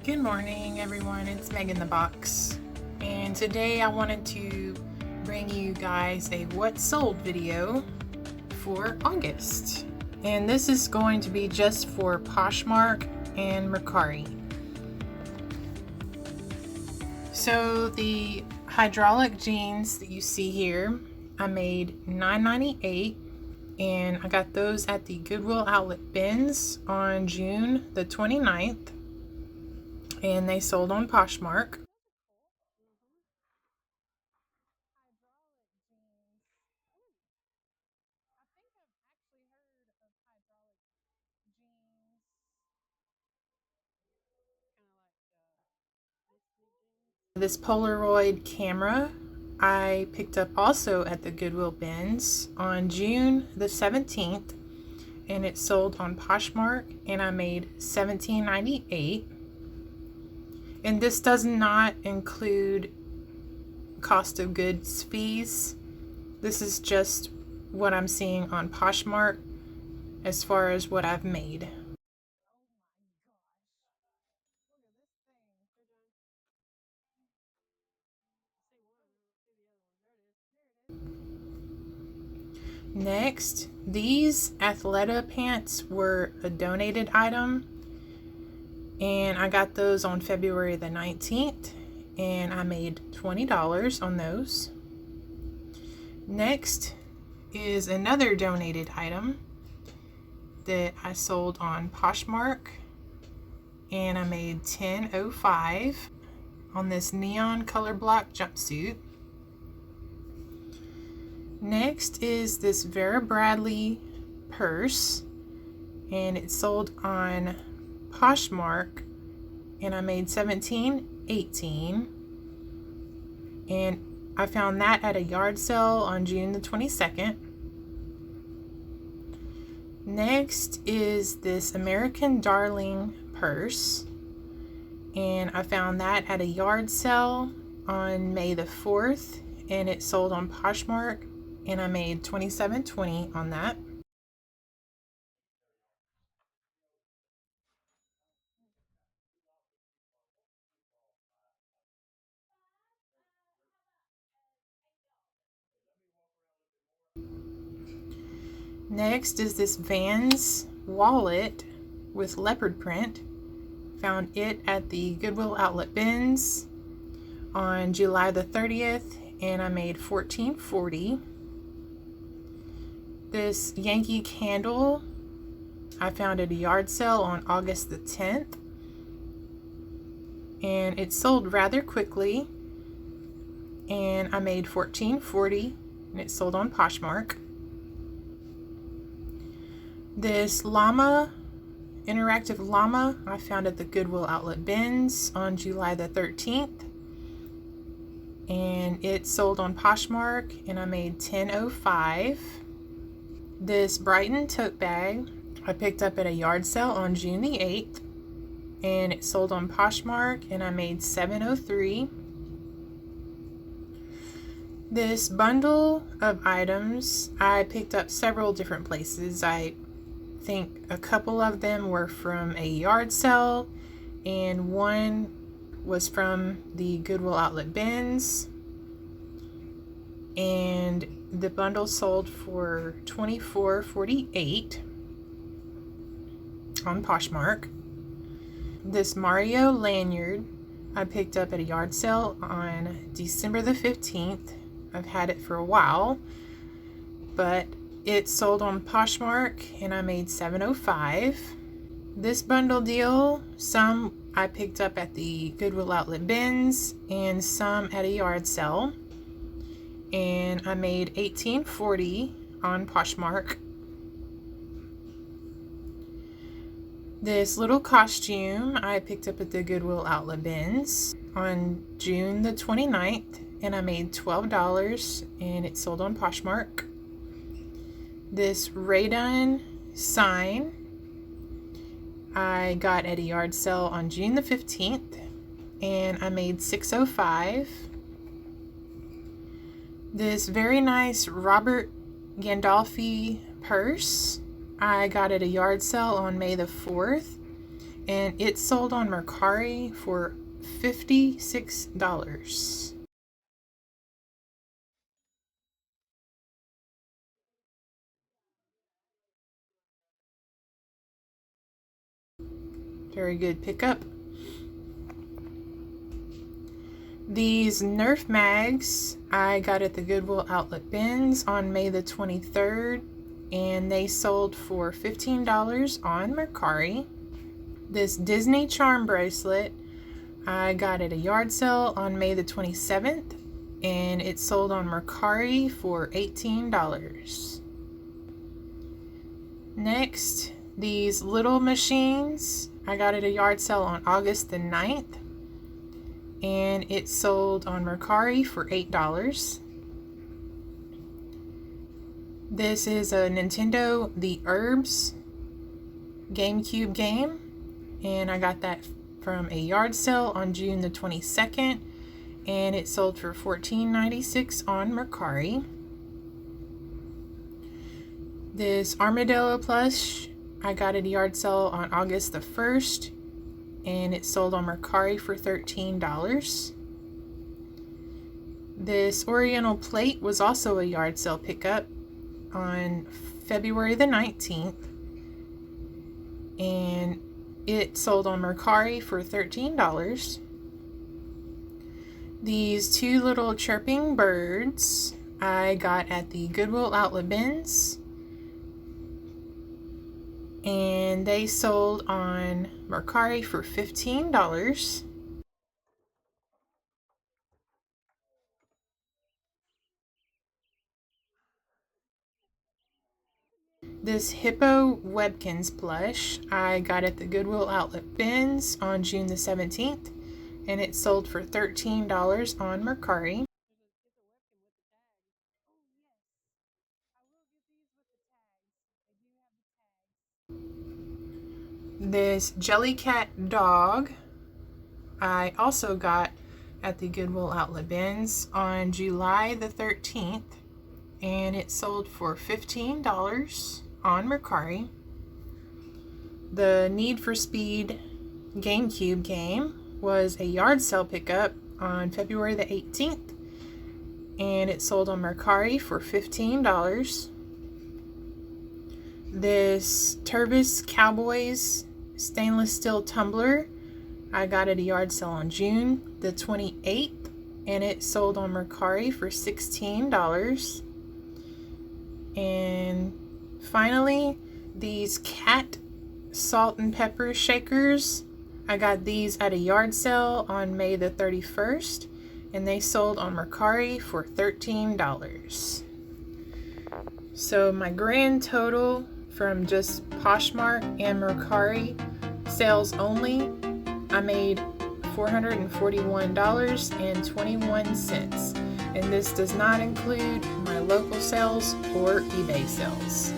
Good morning, everyone. It's Meginthebox, and today I wanted to bring you guys a what sold video for August. And this is going to be just for Poshmark and Mercari. So the hydraulic jeans that you see here, I made $9.98, and I got those at the Goodwill Outlet Bins on June the 29th. And they sold on Poshmark. This Polaroid camera I picked up also at the Goodwill Bins on June the 17th, and it sold on Poshmark, and I made $17.98. And this does not include cost of goods fees. This is just what I'm seeing on Poshmark as far as what I've made. Next, these Athleta pants were a donated item, and I got those on February the 19th, and I made $20 on those. Next is another donated item that I sold on Poshmark, and I made $10.05 on this neon color block jumpsuit. Next is this Vera Bradley purse, and it sold on Poshmark, and I made $17.18, and I found that at a yard sale on June the 22nd. Next is this American Darling purse, and I found that at a yard sale on May the 4th, and it sold on Poshmark, and I made $27.20 on that. Next is this Vans wallet with leopard print. Found it at the Goodwill Outlet Bins on July the 30th, and I made $14.40. This Yankee candle I found at a yard sale on August the 10th, and it sold rather quickly, and I made $14.40, and it sold on Poshmark. This llama, interactive llama, I found at the Goodwill Outlet Bins on July the 13th, and it sold on Poshmark, and I made $10.05. This Brighton tote bag I picked up at a yard sale on June the 8th, and it sold on Poshmark, and I made $7.03. This bundle of items I picked up several different places. I think a couple of them were from a yard sale, and one was from the Goodwill Outlet Bins, and the bundle sold for $24.48 on Poshmark. This Mario lanyard I picked up at a yard sale on December the 15th. I've had it for a while, but it sold on Poshmark, and I made $7.05. This bundle deal, some I picked up at the Goodwill Outlet Bins and some at a yard sale, and I made $18.40 on Poshmark. This little costume I picked up at the Goodwill Outlet Bins on June the 29th, and I made $12, and it sold on Poshmark. This Raydon sign I got at a yard sale on June the 15th, and I made $6.05. This very nice Robert Gandolfi purse I got at a yard sale on May the 4th, and it sold on Mercari for $56. Very good pickup. These Nerf mags I got at the Goodwill Outlet Bins on May the 23rd, and they sold for $15 on Mercari. This Disney charm bracelet I got at a yard sale on May the 27th, and it sold on Mercari for $18. Next, these little machines I got at a yard sale on August the 9th, and it sold on Mercari for $8. This is a Nintendo The Herbs GameCube game, and I got that from a yard sale on June the 22nd, and it sold for $14.96 on Mercari. This Armadillo plush I got at a yard sale on August the 1st, and it sold on Mercari for $13. This Oriental plate was also a yard sale pickup on February the 19th, and it sold on Mercari for $13. These two little chirping birds I got at the Goodwill Outlet Bins, and they sold on Mercari for $15. This Hippo Webkins plush I got at the Goodwill Outlet Bins on June the 17th, and it sold for $13 on Mercari. This Jellycat dog I also got at the Goodwill Outlet Bins on July the 13th, and it sold for $15 on Mercari. The Need for Speed GameCube game was a yard sale pickup on February the 18th, and it sold on Mercari for $15. This Turvis Cowboys stainless steel tumbler I got at a yard sale on June the 28th, and it sold on Mercari for $16. And finally, these cat salt and pepper shakers, I got these at a yard sale on May the 31st, and they sold on Mercari for $13. So my grand total from just Poshmark and Mercari sales only, I made $441.21, and this does not include my local sales or eBay sales.